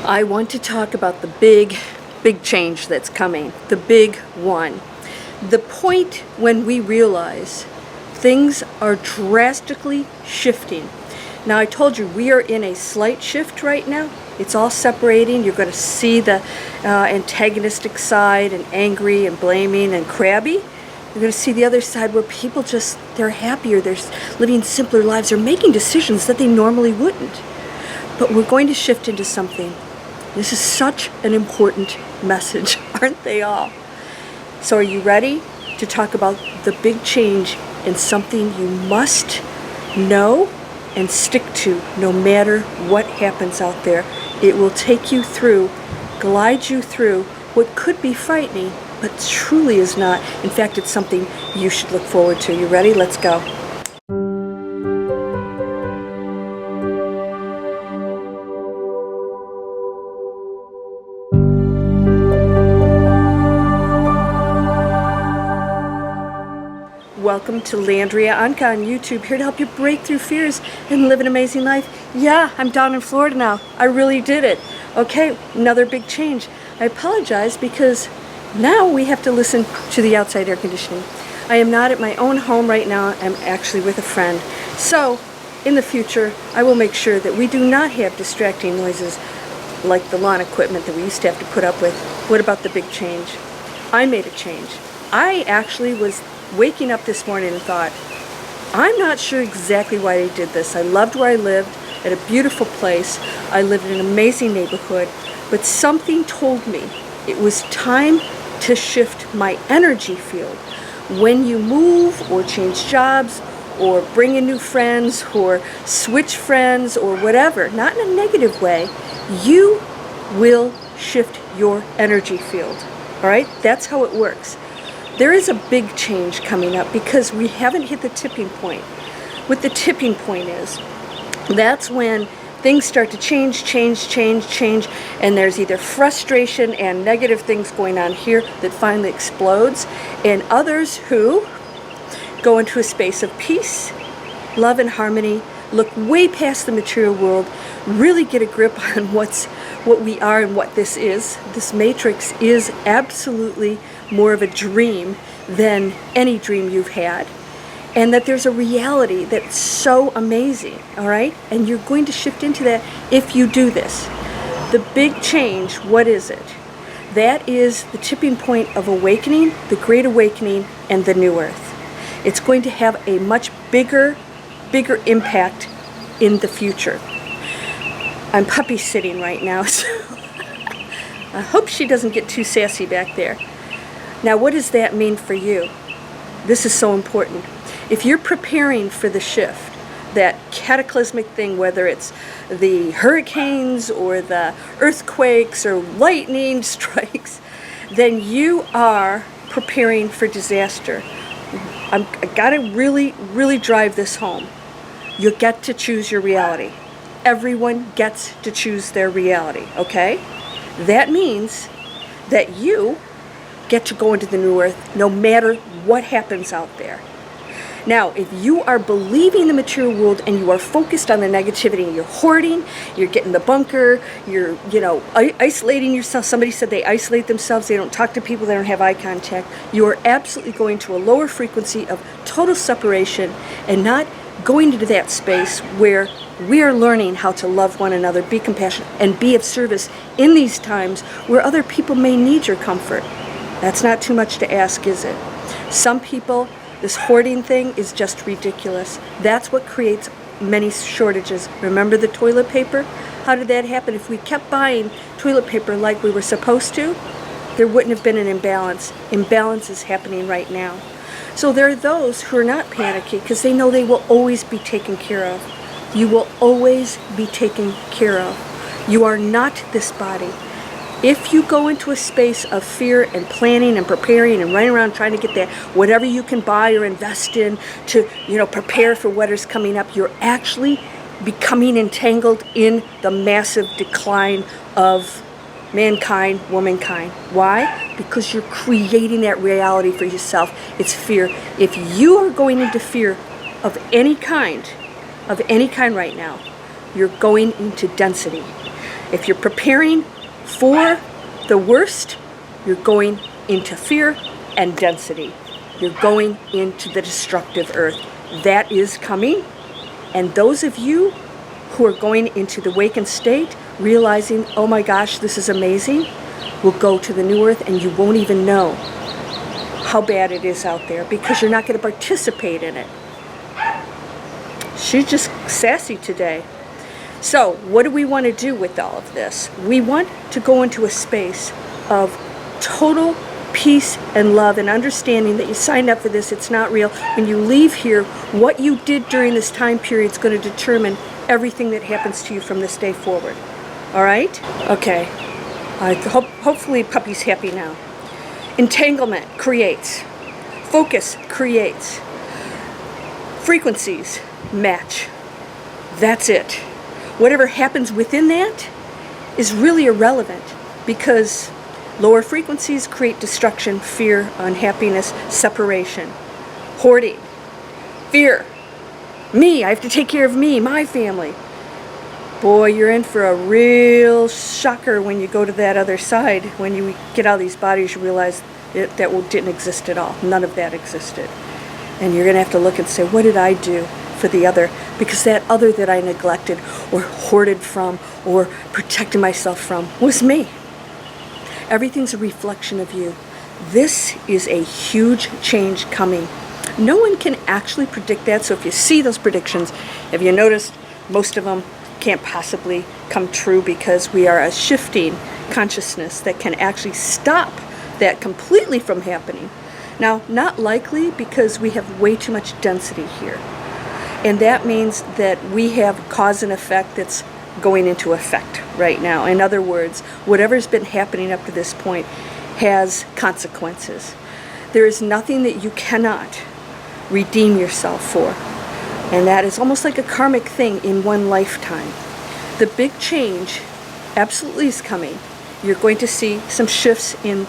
I want to talk about the big change that's coming, the big one. The point when we realize things are drastically shifting. Now, I told you we are in a slight shift right now. It's all separating. You're going to see the antagonistic side and angry and blaming and crabby. You're going to see the other side where people they're happier, they're living simpler lives, they're making decisions that they normally wouldn't. But we're going to shift into something. This is such an important message, aren't they all? So are you ready to talk about the big change and something you must know and stick to no matter what happens out there? It will take you through, glide you through what could be frightening, but truly is not. In fact, it's something you should look forward to. You ready? Let's go. Welcome to Landria Onkka on YouTube, here to help you break through fears and live an amazing life. Yeah, I'm down in Florida now. I really did it. Okay, another big change. I apologize because now we have to listen to the outside air conditioning. I am not at my own home right now. I'm actually with a friend. So, in the future, I will make sure that we do not have distracting noises like the lawn equipment that we used to have to put up with. What about the big change? I made a change. I actually was waking up this morning and thought, I'm not sure exactly why I did this. I loved where I lived, at a beautiful place. I lived in an amazing neighborhood, but something told me it was time to shift my energy field. When you move or change jobs or bring in new friends or switch friends or whatever, not in a negative way, you will shift your energy field. All right? That's how it works. There is a big change coming up because we haven't hit the tipping point. What the tipping point is, that's when things start to change, and there's either frustration and negative things going on here that finally explodes, and others who go into a space of peace, love, and harmony, look way past the material world, really get a grip on what we are and what this is. This matrix is absolutely more of a dream than any dream you've had, and that there's a reality that's so amazing, all right? And you're going to shift into that if you do this. The big change, what is it? That is the tipping point of awakening, the Great Awakening, and the New Earth. It's going to have a much bigger impact in the future. I'm puppy sitting right now, so I hope she doesn't get too sassy back there. Now, what does that mean for you? This is so important. If you're preparing for the shift, that cataclysmic thing, whether it's the hurricanes or the earthquakes or lightning strikes, then you are preparing for disaster. I gotta really drive this home. You get to choose your reality. Everyone gets to choose their reality, okay? That means that you get to go into the New Earth no matter what happens out there. Now, if you are believing the material world and you are focused on the negativity and you're hoarding, you're getting the bunker, you're, isolating yourself. Somebody said they isolate themselves, they don't talk to people, they don't have eye contact. You are absolutely going to a lower frequency of total separation and not going into that space where we are learning how to love one another, be compassionate, and be of service in these times where other people may need your comfort. That's not too much to ask, is it? Some people, this hoarding thing is just ridiculous. That's what creates many shortages. Remember the toilet paper? How did that happen? If we kept buying toilet paper like we were supposed to, there wouldn't have been an imbalance. Imbalance is happening right now. So there are those who are not panicky because they know they will always be taken care of. You will always be taken care of. You are not this body. If you go into a space of fear and planning and preparing and running around trying to get that, whatever you can buy or invest in to, prepare for what is coming up, you're actually becoming entangled in the massive decline of mankind, womankind. Why? Because you're creating that reality for yourself. It's fear. If you are going into fear of any kind right now, you're going into density. If you're preparing for the worst, you're going into fear and density. You're going into the destructive earth. That is coming. And those of you who are going into the awakened state, realizing, oh my gosh, this is amazing, will go to the new earth, and you won't even know how bad it is out there because you're not going to participate in it. She's just sassy today. So what do we want to do with all of this? We want to go into a space of total peace and love and understanding that you signed up for this. It's not real. When you leave here, what you did during this time period is going to determine everything that happens to you from this day forward. All right? Okay. Hopefully Puppy's happy now. Entanglement creates. Focus creates. Frequencies match. That's it. Whatever happens within that is really irrelevant because lower frequencies create destruction, fear, unhappiness, separation, hoarding, fear. Me, I have to take care of me, my family. Boy, you're in for a real shocker when you go to that other side. When you get out of these bodies, you realize that didn't exist at all. None of that existed. And you're going to have to look and say, what did I do for the other? Because that other that I neglected or hoarded from or protected myself from was me. Everything's a reflection of you. This is a huge change coming. No one can actually predict that. So if you see those predictions, have you noticed most of them can't possibly come true because we are a shifting consciousness that can actually stop that completely from happening. Now, not likely because we have way too much density here. And that means that we have cause and effect that's going into effect right now. In other words, whatever's been happening up to this point has consequences. There is nothing that you cannot redeem yourself for. And that is almost like a karmic thing in one lifetime. The big change absolutely is coming. You're going to see some shifts in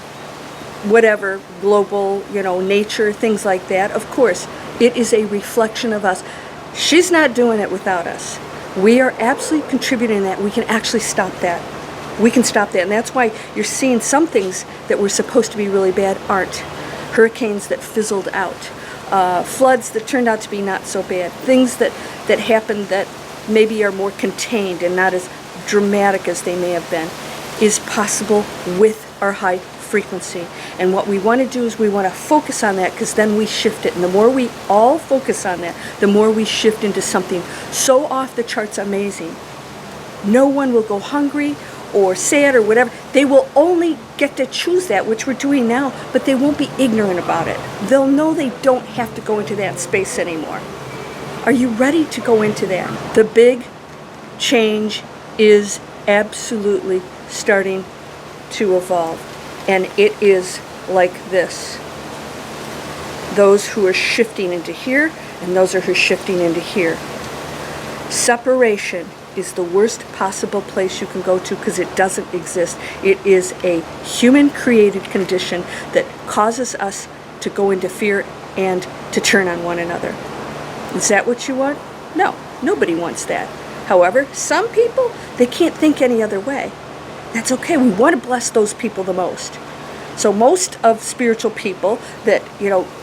whatever, global, nature, things like that. Of course, it is a reflection of us. She's not doing it without us. We are absolutely contributing that. We can actually stop that. We can stop that. And that's why you're seeing some things that were supposed to be really bad aren't. Hurricanes that fizzled out. Floods that turned out to be not so bad. Things that happened that maybe are more contained and not as dramatic as they may have been is possible with our high frequency. And what we want to do is we want to focus on that because then we shift it. And the more we all focus on that, the more we shift into something so off the charts amazing. No one will go hungry or sad or whatever. They will only get to choose that, which we're doing now, but they won't be ignorant about it. They'll know they don't have to go into that space anymore. Are you ready to go into that? The big change is absolutely starting to evolve. And it is like this. Those who are shifting into here, and those who are shifting into here. Separation is the worst possible place you can go to because it doesn't exist. It is a human-created condition that causes us to go into fear and to turn on one another. Is that what you want? No, nobody wants that. However, some people, they can't think any other way. That's okay. We want to bless those people the most. So most of spiritual people that,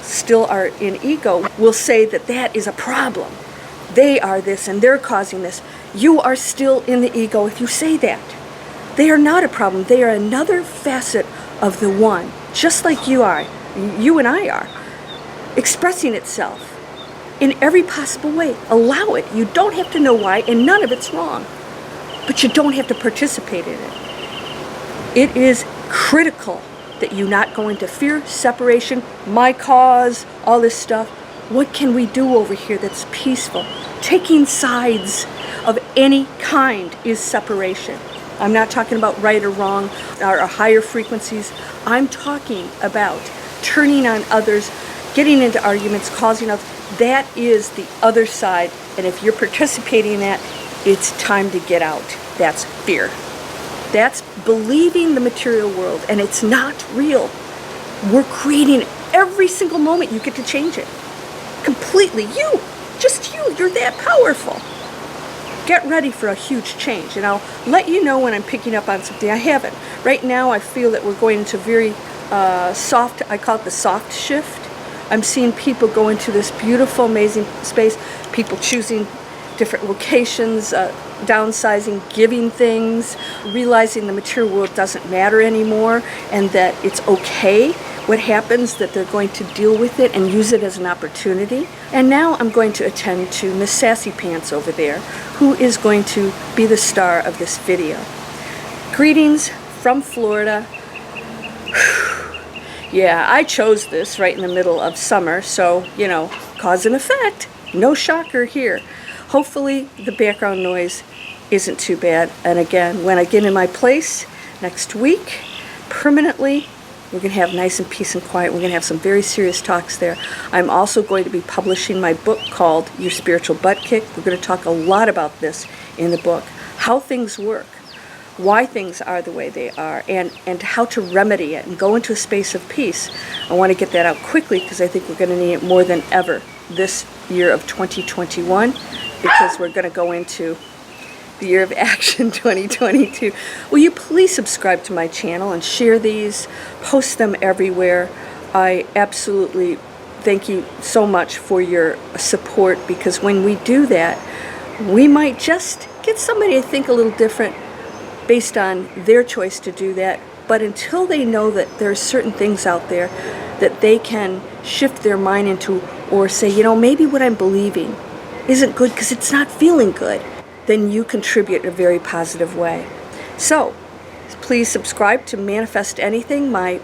still are in ego will say that that is a problem. They are this and they're causing this. You are still in the ego if you say that. They are not a problem. They are another facet of the one, just like you are, you and I are, expressing itself in every possible way. Allow it. You don't have to know why, and none of it's wrong. But you don't have to participate in it. It is critical that you not go into fear, separation, my cause, all this stuff. What can we do over here that's peaceful? Taking sides of any kind is separation. I'm not talking about right or wrong or higher frequencies. I'm talking about turning on others, getting into arguments, causing others. That is the other side. And if you're participating in that, it's time to get out. That's fear. That's believing the material world, and it's not real. We're creating every single moment you get to change it. Completely. You. Just you. You're that powerful. get ready for a huge change. And I'll let you know when I'm picking up on something I haven't. Right now I feel that we're going into very soft, I call it the soft shift. I'm seeing people go into this beautiful, amazing space, people choosing different locations, downsizing, giving things, realizing the material world doesn't matter anymore, and that it's okay what happens, that they're going to deal with it and use it as an opportunity. And now I'm going to attend to Miss Sassy Pants over there, who is going to be the star of this video. Greetings from Florida. Yeah, I chose this right in the middle of summer, so, you know, cause and effect. No shocker here. Hopefully the background noise isn't too bad. And again, when I get in my place next week, permanently, we're going to have nice and peace and quiet. We're going to have some very serious talks there. I'm also going to be publishing my book called Your Spiritual Butt Kick. We're going to talk a lot about this in the book. How things work, why things are the way they are, and how to remedy it and go into a space of peace. I want to get that out quickly because I think we're going to need it more than ever this year of 2021, because we're going to go into the year of action 2022. Will you please subscribe to my channel and share these, post them everywhere. I absolutely thank you so much for your support, because when we do that, we might just get somebody to think a little different based on their choice to do that. But until they know that there's certain things out there that they can shift their mind into, or say, you know, maybe what I'm believing isn't good because it's not feeling good, then you contribute in a very positive way. So please subscribe to Manifest Anything, my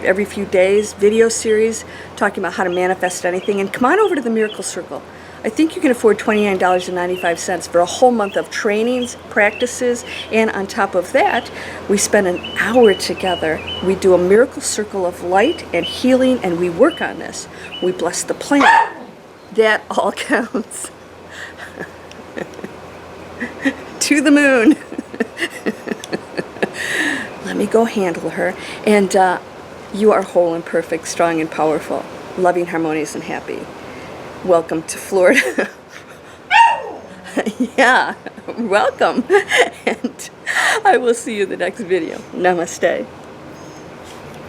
every few days video series talking about how to manifest anything. And come on over to the Miracle Circle. I think you can afford $29.95 for a whole month of trainings, practices, and on top of that, we spend an hour together. We do a miracle circle of light and healing, and we work on this. We bless the planet. That all counts. To the moon. Let me go handle her. And you are whole and perfect, strong and powerful, loving, harmonious, and happy. Welcome to Florida. Yeah, welcome. And I will see you in the next video. Namaste.